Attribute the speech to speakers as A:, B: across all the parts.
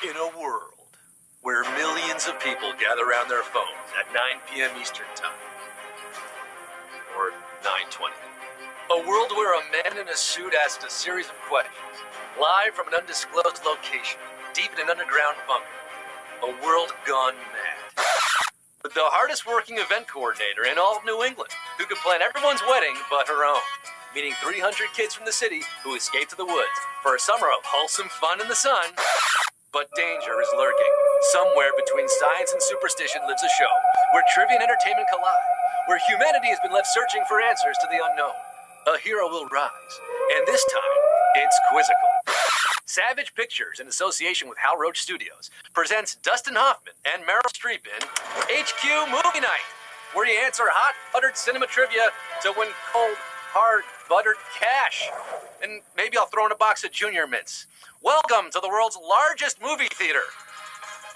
A: In a world where millions of people gather around their phones at 9 p.m. Eastern Time, or 9:20, a world where a man in a suit asks a series of questions, live from an undisclosed location, deep in an underground bunker, a world gone mad. With the hardest working event coordinator in all of New England, who could plan everyone's wedding but her own, meeting 300 kids from the city who escaped to the woods for a summer of wholesome fun in the sun. But danger is lurking. Somewhere between science and superstition lives a show where trivia and entertainment collide, where humanity has been left searching for answers to the unknown. A hero will rise, and this time, it's quizzical. Savage Pictures, in association with Hal Roach Studios, presents Dustin Hoffman and Meryl Streep in HQ Movie Night, where you answer hot, buttered cinema trivia to win cold, hard, buttered cash. And maybe I'll throw in a box of Junior Mints. Welcome to the world's largest movie theater.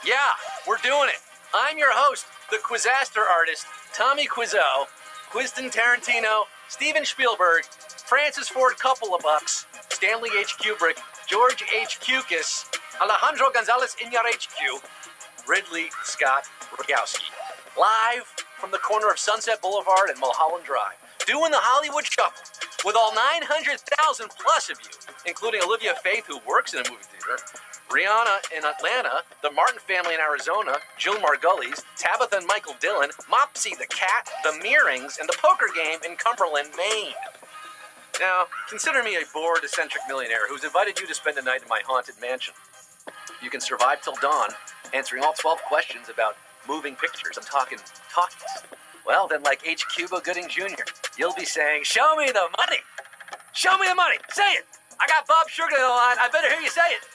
A: Yeah, we're doing it. I'm your host, the Quizaster artist, Tommy Quizzo, Quiston Tarantino, Steven Spielberg, Francis Ford Coppola Bucks, Stanley H. Kubrick, George H. Cukis, Alejandro Gonzalez Iñárritu, Ridley Scott Rogowsky. Live from the corner of Sunset Boulevard and Mulholland Drive, doing the Hollywood Shuffle with all 900,000 plus of you, including Olivia Faith, who works in a movie theater, Rihanna in Atlanta, the Martin family in Arizona, Jill Margulies, Tabitha and Michael Dillon, Mopsy the cat, the Mearings, and the poker game in Cumberland, Maine. Now, consider me a bored, eccentric millionaire who's invited you to spend a night in my haunted mansion. You can survive till dawn, answering all 12 questions about moving pictures. I'm talking talkies. Well, then, like H. Cuba Gooding Jr., you'll be saying, "Show me the money! Show me the money! Say it! I got Bob Sugar on the line. I better hear you say it.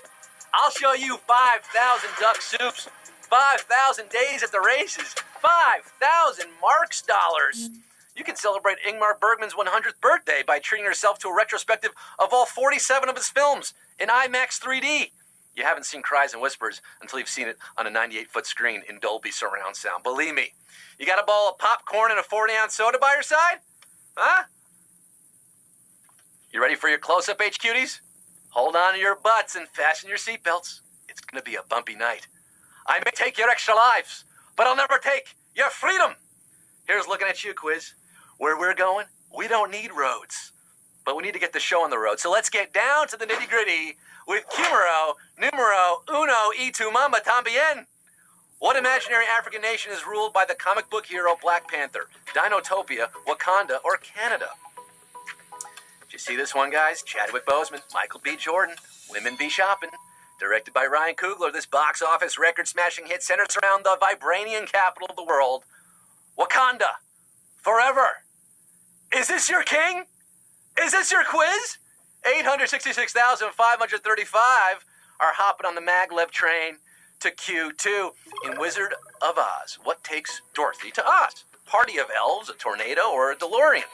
A: I'll show you 5,000 duck soups, 5,000 days at the races, 5,000 Marx dollars. You can celebrate Ingmar Bergman's 100th birthday by treating yourself to a retrospective of all 47 of his films in IMAX 3D. You haven't seen Cries and Whispers until you've seen it on a 98-foot screen in Dolby surround sound. Believe me. You got a bowl of popcorn and a 40-ounce soda by your side? Huh? You ready for your close-up, H-Cuties? Hold on to your butts and fasten your seatbelts. It's going to be a bumpy night. I may take your extra lives, but I'll never take your freedom. Here's looking at you, quiz. Where we're going, we don't need roads, but we need to get the show on the road. So let's get down to the nitty-gritty with numero uno y tu mama tambien. What imaginary African nation is ruled by the comic book hero Black Panther? Dinotopia, Wakanda, or Canada? Did you see this one, guys? Chadwick Boseman, Michael B. Jordan, Women Be Shopping. Directed by Ryan Coogler, this box office record-smashing hit centers around the vibranium capital of the world, Wakanda. Forever. Is this your king? Is this your quiz? 866,535 are hopping on the maglev train to Q2 in Wizard of Oz. What takes Dorothy to Oz? Party of elves, a tornado, or a DeLorean?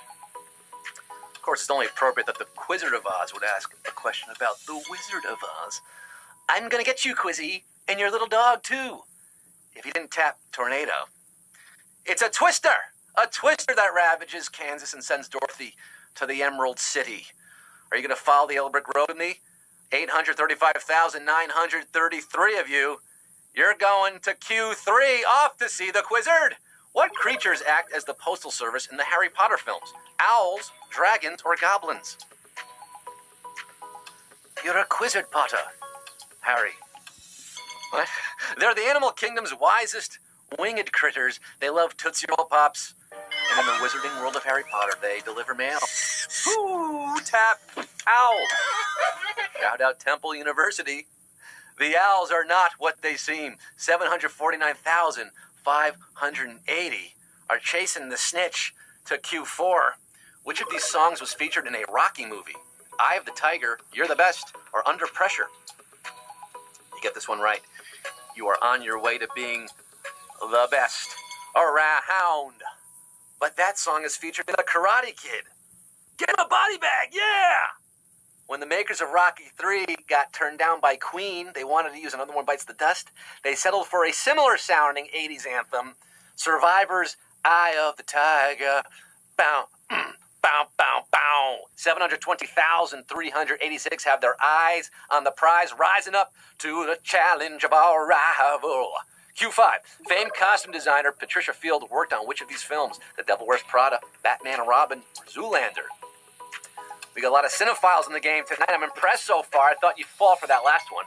A: Of course, it's only appropriate that the Wizard of Oz would ask a question about the Wizard of Oz. I'm gonna get you, Quizzy, and your little dog, too, if you didn't tap tornado. It's a twister! A twister that ravages Kansas and sends Dorothy to the Emerald City. Are you gonna follow the yellow brick road with me? 835,933 of you. You're going to Q3 off to see the Quizzard. What creatures act as the postal service in the Harry Potter films? Owls, dragons, or goblins? You're a Quizzard, Potter. Harry. What? They're the animal kingdom's wisest winged critters. They love Tootsie Roll Pops. And in the wizarding world of Harry Potter, they deliver mail. Ooh, tap, owl. Shout out Temple University. The owls are not what they seem. 749,580 are chasing the snitch to Q4. Which of these songs was featured in a Rocky movie? Eye of the Tiger, You're the Best, or Under Pressure? You get this one right. You are on your way to being the best around. But that song is featured in The Karate Kid. Get him a body bag, yeah! When the makers of Rocky III got turned down by Queen, they wanted to use Another One Bites the Dust. They settled for a similar sounding 80s anthem, Survivor's Eye of the Tiger. Bow, Bow, bow, bow. 720,386 have their eyes on the prize, rising up to the challenge of our rival. Q5. Famed costume designer Patricia Field worked on which of these films? The Devil Wears Prada, Batman and Robin, or Zoolander? We got a lot of cinephiles in the game tonight. I'm impressed so far. I thought you'd fall for that last one.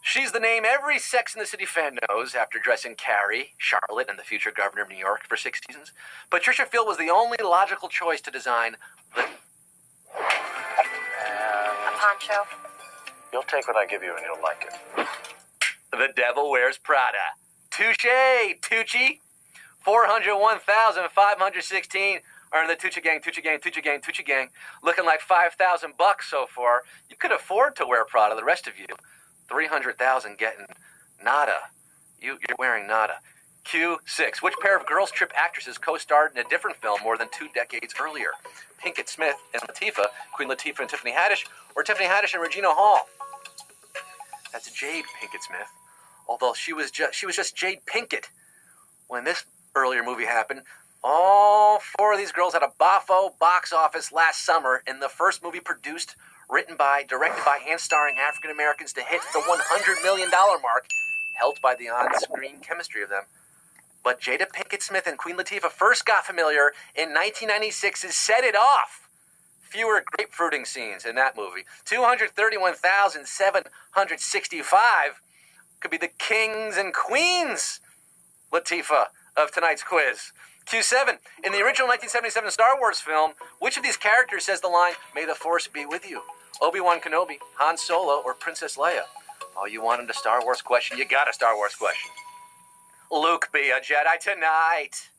A: She's the name every Sex and the City fan knows after dressing Carrie, Charlotte, and the future governor of New York for 6 seasons. Patricia Field was the only logical choice to design the...
B: A poncho.
C: You'll take what I give you and you'll like it.
A: The Devil Wears Prada. Touche, Tucci. 401,516 are in the Tucci gang, Tucci gang, Tucci gang, Tucci gang. Looking like $5,000 so far. You could afford to wear Prada, the rest of you. 300,000 getting nada. You're wearing nada. Q6. Which pair of Girls Trip actresses co-starred in a different film more than 2 decades earlier? Pinkett Smith and Latifah, Queen Latifah and Tiffany Haddish, or Tiffany Haddish and Regina Hall? That's Jade Pinkett Smith. Although she was just Jade Pinkett when this earlier movie happened. All 4 of these girls had a boffo box office last summer in the first movie produced, written by, directed by, and starring African Americans to hit the $100 million mark, helped by the on-screen chemistry of them. But Jada Pinkett Smith and Queen Latifah first got familiar in 1996's Set It Off. Fewer grapefruiting scenes in that movie. 231,765 could be the kings and queens, Latifah, of tonight's quiz. Q7. In the original 1977 Star Wars film, which of these characters says the line, "May the Force be with you"? Obi-Wan Kenobi, Han Solo, or Princess Leia? Oh, you wanted a Star Wars question? You got a Star Wars question. Luke be a Jedi tonight.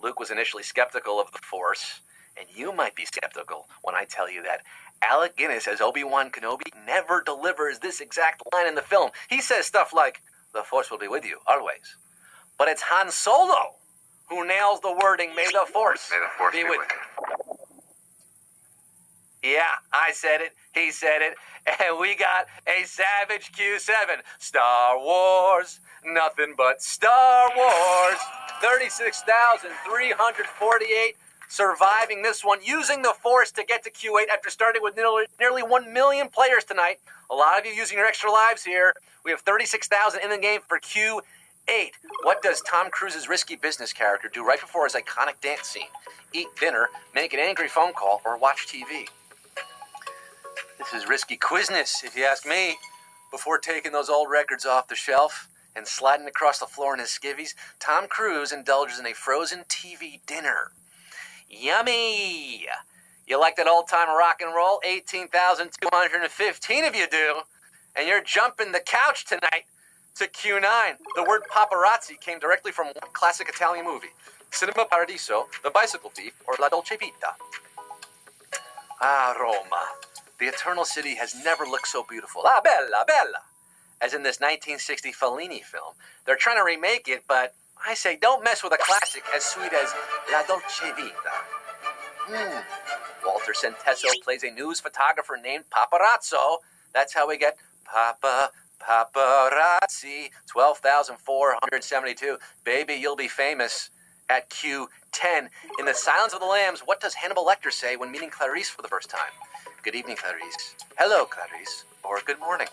A: Luke was initially skeptical of the Force, and you might be skeptical when I tell you that Alec Guinness as Obi-Wan Kenobi never delivers this exact line in the film. He says stuff like, "The Force will be with you, always." But it's Han Solo who nails the wording, "May the Force, be with you." Yeah, I said it, he said it, and we got a savage Q7. Star Wars, nothing but Star Wars. 36,348 surviving this one, using the Force to get to Q8 after starting with nearly 1 million players tonight. A lot of you using your extra lives here. We have 36,000 in the game for Q8. What does Tom Cruise's risky business character do right before his iconic dance scene? Eat dinner, make an angry phone call, or watch TV? This is risky quizness, if you ask me. Before taking those old records off the shelf and sliding across the floor in his skivvies, Tom Cruise indulges in a frozen TV dinner. Yummy! You like that old-time rock and roll? 18,215 of you do. And you're jumping the couch tonight to Q9. The word paparazzi came directly from one classic Italian movie, Cinema Paradiso, The Bicycle Thief, or La Dolce Vita. Ah, Roma. The Eternal City has never looked so beautiful. Ah, bella, bella. As in this 1960 Fellini film. They're trying to remake it, but I say don't mess with a classic as sweet as La Dolce Vita. Walter Centesso plays a news photographer named Paparazzo. That's how we get paparazzi. 12,472. Baby, you'll be famous at Q10. In The Silence of the Lambs, what does Hannibal Lecter say when meeting Clarice for the first time? Good evening, Clarice. Hello, Clarice. Or good morning.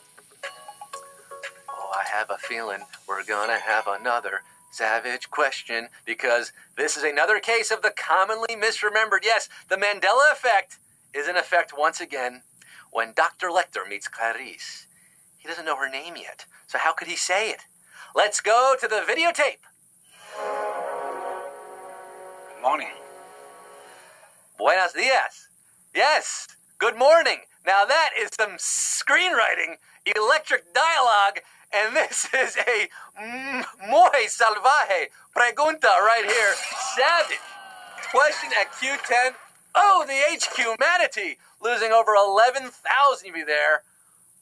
A: Oh, I have a feeling we're gonna have another savage question, because this is another case of the commonly misremembered. Yes, the Mandela effect is in effect once again. When Dr. Lecter meets Clarice, he doesn't know her name yet, so how could he say it? Let's go to the videotape.
C: Good morning.
A: Buenos dias. Yes, good morning. Now that is some screenwriting, electric dialogue, and this is a muy salvaje pregunta right here. Savage. Question at Q10. Oh, the HQ Manatee, losing over 11,000 of you there.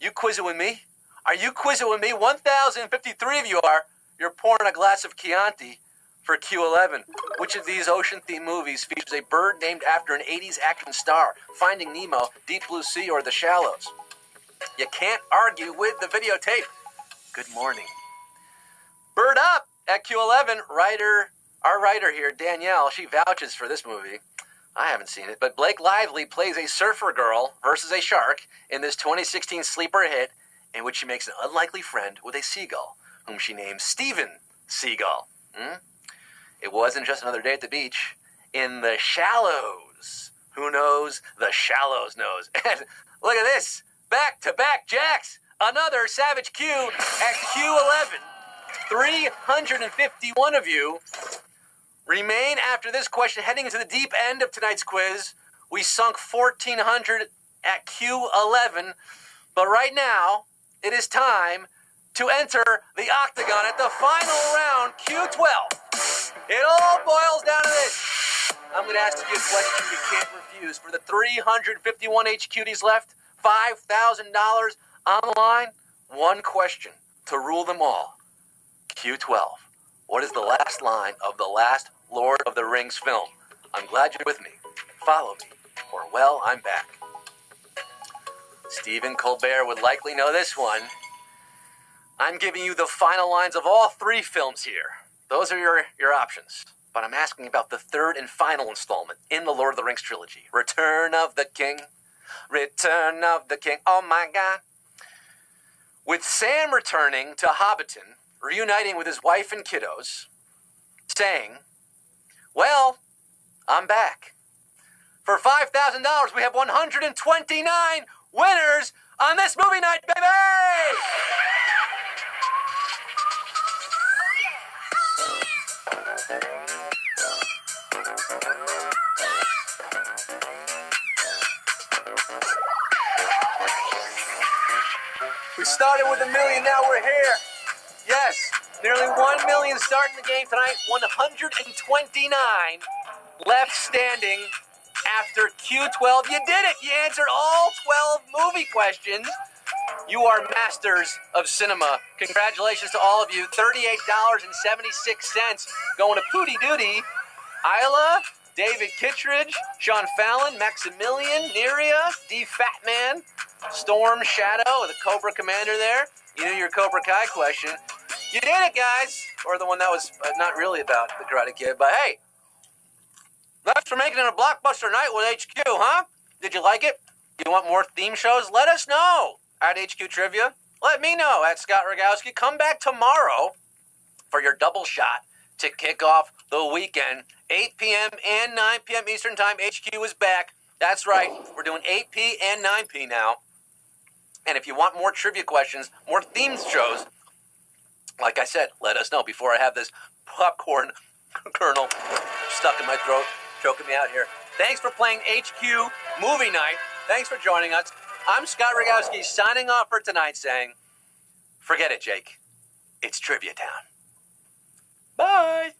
A: You quizzing with me? Are you quizzing with me? 1,053 of you are. You're pouring a glass of Chianti for Q11. Which of these ocean-themed movies features a bird named after an 80s action star? Finding Nemo, Deep Blue Sea, or The Shallows? You can't argue with the videotape. Good morning. Bird Up at Q11. Our writer here, Danielle, she vouches for this movie.
B: I haven't seen it, but Blake Lively plays a surfer girl versus a shark in this 2016 sleeper hit in which she makes an unlikely friend with a seagull, whom she names Steven Seagull. It wasn't just another day at the beach. In the shallows. Who knows? The shallows knows. And look at this. Back-to-back jacks. Another Savage Q at Q11. 351 of you remain after this question, heading into the deep end of tonight's quiz. We sunk 1,400 at Q11, but right now, it is time to enter the octagon at the final round, Q12. It all boils down to this. I'm going to ask you a question you can't refuse. For the 351 HQDs left, $5,000 on the line, one question to rule them all. Q12. What is the last line of the last Lord of the Rings film? I'm glad you're with me. Follow me, or well, I'm back. Stephen Colbert would likely know this one. I'm giving you the final lines of all three films here. Those are your options. But I'm asking about the third and final installment in the Lord of the Rings trilogy. Return of the King. Return of the King. Oh my God. With Sam returning to Hobbiton, reuniting with his wife and kiddos, saying, well, I'm back. For $5,000, we have 129 winners on this movie night, baby! We started with $1 million, now we're here. Yes, nearly 1 million starting the game tonight. 129 left standing after Q12. You did it. You answered all 12 movie questions. You are masters of cinema. Congratulations to all of you. $38.76 going to Pootie Duty, Isla, David Kittredge, Sean Fallon, Maximilian, Neria, D. Fatman, Storm Shadow, the Cobra Commander there. You knew your Cobra Kai question. You did it, guys. Or the one that was not really about the Karate Kid, but hey, thanks for making it a blockbuster night with HQ, huh? Did you like it? You want more theme shows? Let us know at HQ Trivia. Let me know at Scott Rogowsky. Come back tomorrow for your double shot to kick off the weekend. 8 p.m. and 9 p.m. Eastern Time. HQ is back. That's right. We're doing 8p and 9p now. And if you want more trivia questions, more themed shows, like I said, let us know before I have this popcorn kernel stuck in my throat, choking me out here. Thanks for playing HQ Movie Night. Thanks for joining us. I'm Scott Rogowsky signing off for tonight saying, forget it, Jake. It's Trivia Town. Bye.